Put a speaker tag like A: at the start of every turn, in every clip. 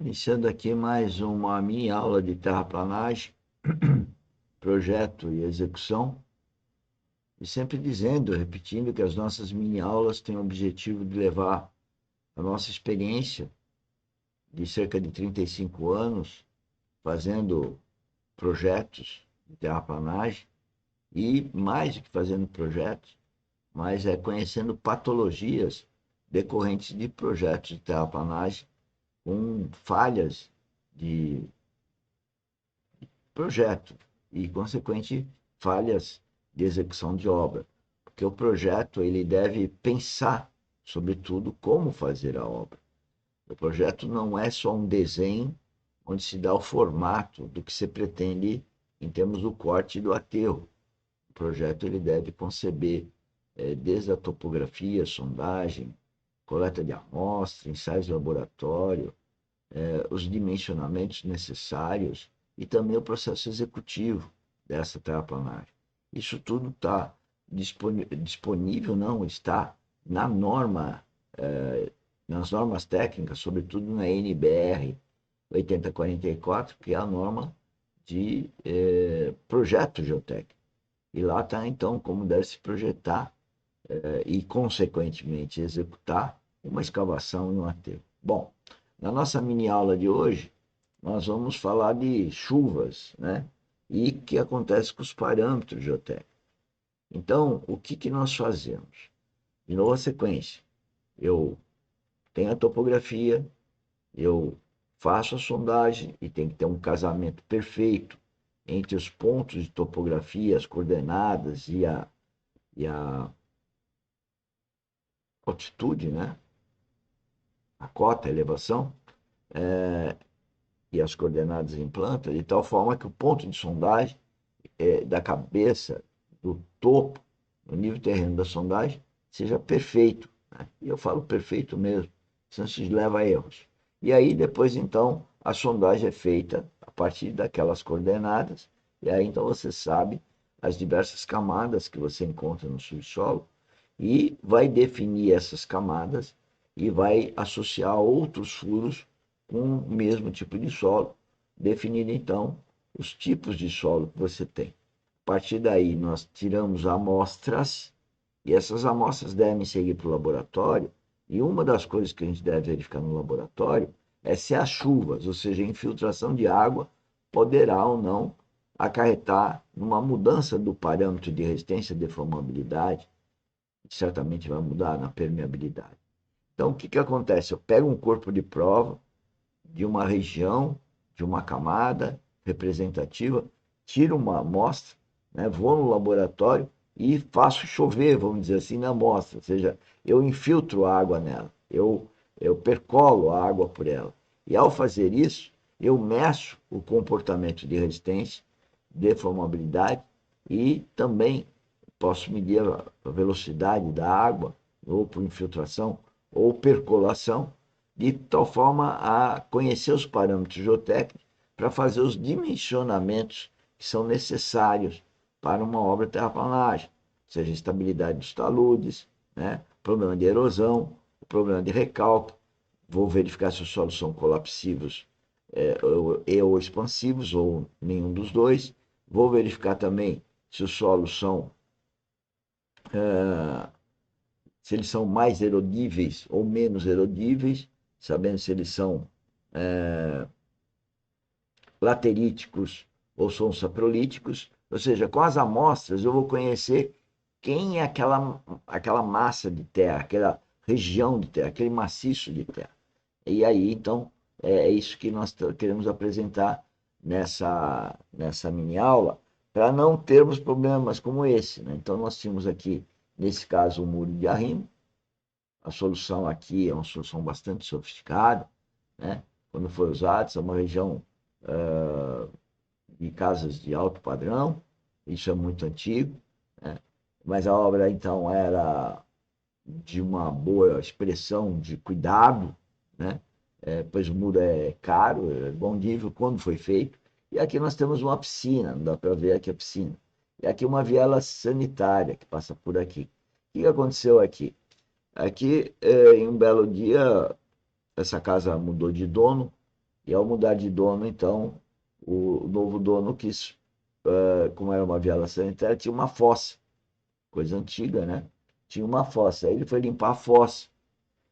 A: Iniciando aqui mais uma mini aula de terraplanagem, projeto e execução, e sempre dizendo, repetindo que as nossas mini aulas têm o objetivo de levar a nossa experiência de cerca de 35 anos fazendo projetos de terraplanagem e mais do que fazendo projetos, mas é conhecendo patologias decorrentes de projetos de terraplanagem com falhas de projeto e, consequente, falhas de execução de obra. Porque o projeto ele deve pensar, sobretudo, como fazer a obra. O projeto não é só um desenho onde se dá o formato do que se pretende em termos do corte e do aterro. O projeto ele deve conceber desde a topografia, sondagem, coleta de amostra, ensaios de laboratório, os dimensionamentos necessários e também o processo executivo dessa terraplanagem. Isso tudo está disponível, não, está na norma, nas normas técnicas, sobretudo na NBR 8044, que é a norma de projeto geotécnico. E lá está, então, como deve se projetar e, consequentemente, executar uma escavação e um aterro. Bom, na nossa mini aula de hoje, nós vamos falar de chuvas, né? E o que acontece com os parâmetros geotécnicos. Então, o que nós fazemos? De novo a sequência. Eu tenho a topografia, eu faço a sondagem e tem que ter um casamento perfeito entre os pontos de topografia, as coordenadas e a altitude, né? A cota, a elevação, e as coordenadas em planta, de tal forma que o ponto de sondagem da cabeça, do topo, no nível terreno da sondagem, seja perfeito. Né? E eu falo perfeito mesmo, senão se leva a erros. E aí, depois, então, a sondagem é feita a partir daquelas coordenadas, e aí, então, você sabe as diversas camadas que você encontra no subsolo e vai definir essas camadas e vai associar outros furos com o mesmo tipo de solo, definindo então os tipos de solo que você tem. A partir daí, nós tiramos amostras e essas amostras devem seguir para o laboratório. E uma das coisas que a gente deve verificar no laboratório é se as chuvas, ou seja, a infiltração de água, poderá ou não acarretar numa mudança do parâmetro de resistência e deformabilidade, que certamente vai mudar na permeabilidade. Então, o que acontece? Eu pego um corpo de prova de uma região, de uma camada representativa, tiro uma amostra, né, vou no laboratório e faço chover, vamos dizer assim, na amostra, ou seja, eu infiltro a água nela, eu percolo a água por ela. E ao fazer isso, eu meço o comportamento de resistência, deformabilidade e também posso medir a velocidade da água, ou por infiltração, ou percolação, de tal forma a conhecer os parâmetros geotécnicos para fazer os dimensionamentos que são necessários para uma obra de terraplanagem, seja a estabilidade dos taludes, né? Problema de erosão, problema de recalque, vou verificar se os solos são colapsivos ou expansivos, ou nenhum dos dois, vou verificar também se os solos são se eles são mais erodíveis ou menos erodíveis, sabendo se eles são lateríticos ou são saprolíticos, ou seja, com as amostras eu vou conhecer quem é aquela massa de terra, aquela região de terra, aquele maciço de terra. E aí, então, é isso que nós queremos apresentar nessa mini aula, para não termos problemas como esse. Né? Então, nós tínhamos aqui, nesse caso, o muro de arrimo. A solução aqui é uma solução bastante sofisticada, né? Quando foi usada, é uma região de casas de alto padrão, isso é muito antigo, né? Mas a obra então era de uma boa expressão de cuidado, né? Pois o muro é caro, é bom nível quando foi feito. E aqui nós temos uma piscina, não dá para ver aqui a piscina. E aqui uma viela sanitária que passa por aqui. O que aconteceu aqui? Aqui, em um belo dia, essa casa mudou de dono E ao mudar de dono, então, o novo dono quis, como era uma viela sanitária, tinha uma fossa, coisa antiga, né? Tinha uma fossa. Aí ele foi limpar a fossa.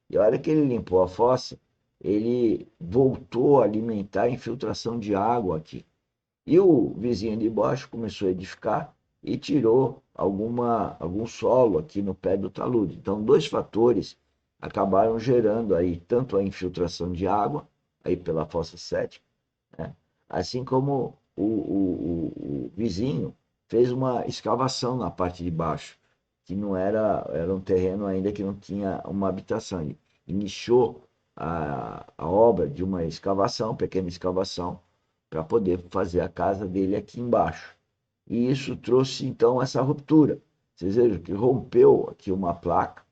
A: E a hora que ele limpou a fossa, ele voltou a alimentar a infiltração de água aqui. E o vizinho de baixo começou a edificar e tirou algum solo aqui no pé do talude. Então, dois fatores acabaram gerando aí tanto a infiltração de água, aí pela fossa séptica, né? Assim como o vizinho fez uma escavação na parte de baixo, que não era um terreno ainda que não tinha uma habitação. Ele iniciou a obra de uma escavação, pequena escavação, para poder fazer a casa dele aqui embaixo. E isso trouxe então essa ruptura. Vocês vejam que rompeu aqui uma placa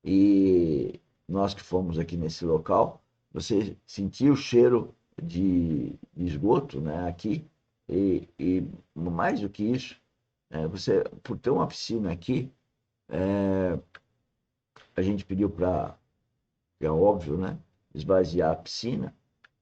A: e nós que fomos aqui nesse local, você sentiu o cheiro de esgoto, né, aqui, e mais do que isso, você, por ter uma piscina aqui, a gente pediu para, é óbvio, né, esvaziar a piscina,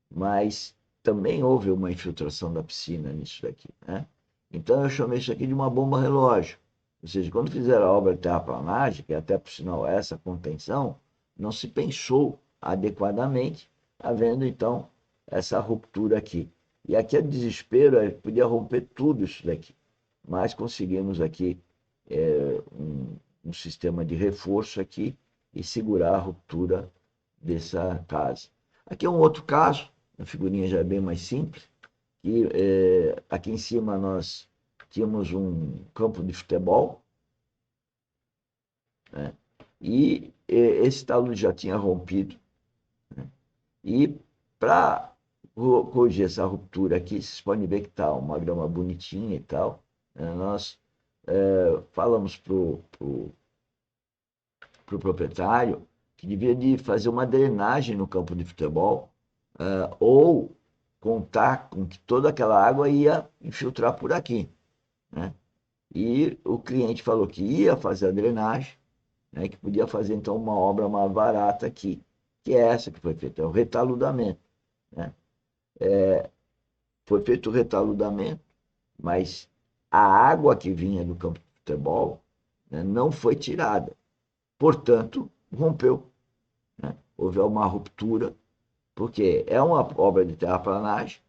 A: mas também houve uma infiltração da piscina nisso daqui, né? Então eu chamei isso aqui de uma bomba relógio. Ou seja, quando fizeram a obra de terraplanagem, que até por sinal essa contenção, não se pensou adequadamente, havendo então essa ruptura aqui. E aqui é desespero, podia romper tudo isso daqui, mas conseguimos aqui um sistema de reforço aqui e segurar a ruptura dessa casa. Aqui é um outro caso, a figurinha já é bem mais simples, que aqui em cima nós tínhamos um campo de futebol, né? E esse talude já tinha rompido, né? E para corrigir essa ruptura aqui, vocês podem ver que está uma grama bonitinha e tal, né? Nós falamos para o proprietário que devia de fazer uma drenagem no campo de futebol, ou contar com que toda aquela água ia infiltrar por aqui, né? E o cliente falou que ia fazer a drenagem, né, que podia fazer então uma obra mais barata aqui, que é essa que foi feita, é o retaludamento, né? Foi feito o retaludamento, mas a água que vinha do campo de futebol, né, não foi tirada, portanto, rompeu, né? Houve uma ruptura, porque é uma obra de terraplanagem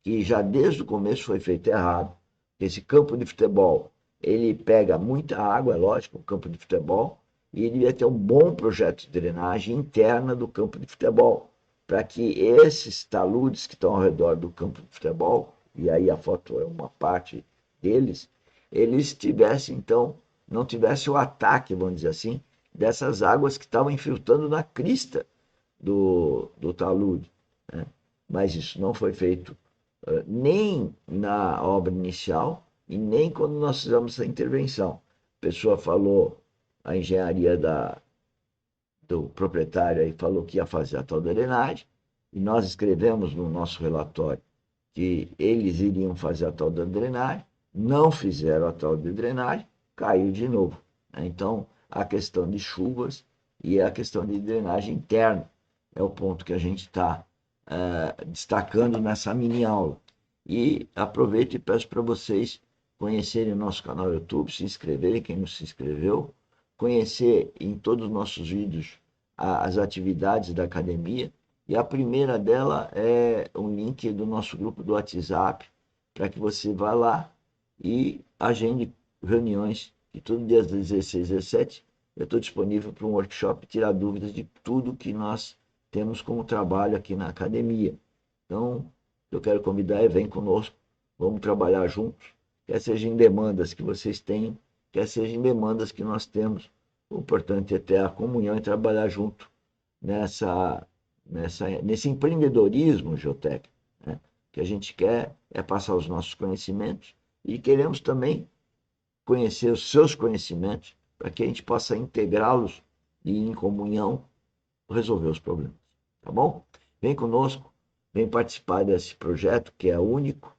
A: que já desde o começo foi feito errado. Esse campo de futebol, ele pega muita água, é lógico, o campo de futebol, e ele devia ter um bom projeto de drenagem interna do campo de futebol, para que esses taludes que estão ao redor do campo de futebol, e aí a foto é uma parte deles, eles tivessem, então, não tivessem o ataque, vamos dizer assim, dessas águas que estavam infiltrando na crista do talude, né? Mas isso não foi feito nem na obra inicial e nem quando nós fizemos essa intervenção. A pessoa falou, a engenharia do proprietário aí falou que ia fazer a tal drenagem, e nós escrevemos no nosso relatório que eles iriam fazer a tal da drenagem, não fizeram a tal de drenagem, caiu de novo, né? Então, a questão de chuvas e a questão de drenagem interna é o ponto que a gente está destacando nessa mini aula. E aproveito e peço para vocês conhecerem o nosso canal no YouTube, se inscreverem, quem não se inscreveu, conhecer em todos os nossos vídeos as atividades da academia. E a primeira dela é um link do nosso grupo do WhatsApp, para que você vá lá e agende reuniões, que todo dia às 16 às 17 eu estou disponível para um workshop, tirar dúvidas de tudo que nós temos como trabalho aqui na academia. Então, eu quero convidar vem conosco, vamos trabalhar juntos, quer seja em demandas que vocês tenham, quer seja em demandas que nós temos. O importante é ter a comunhão e trabalhar junto nesse empreendedorismo geotécnico, né? Que a gente quer é passar os nossos conhecimentos e queremos também conhecer os seus conhecimentos para que a gente possa integrá-los e, em comunhão, resolver os problemas. Tá bom? Vem conosco, vem participar desse projeto que é único,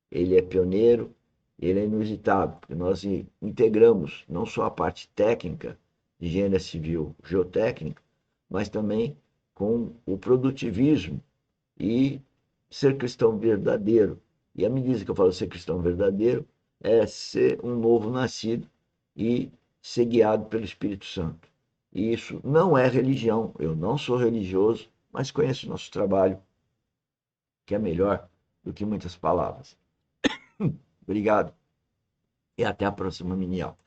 A: ele é pioneiro, ele é inusitado, porque nós integramos não só a parte técnica de engenharia civil geotécnica, mas também com o produtivismo e ser cristão verdadeiro. E a medida que eu falo ser cristão verdadeiro é ser um novo nascido e ser guiado pelo Espírito Santo. E isso não é religião. Eu não sou religioso, mas conheço o nosso trabalho, que é melhor do que muitas palavras. Obrigado e até a próxima mini aula.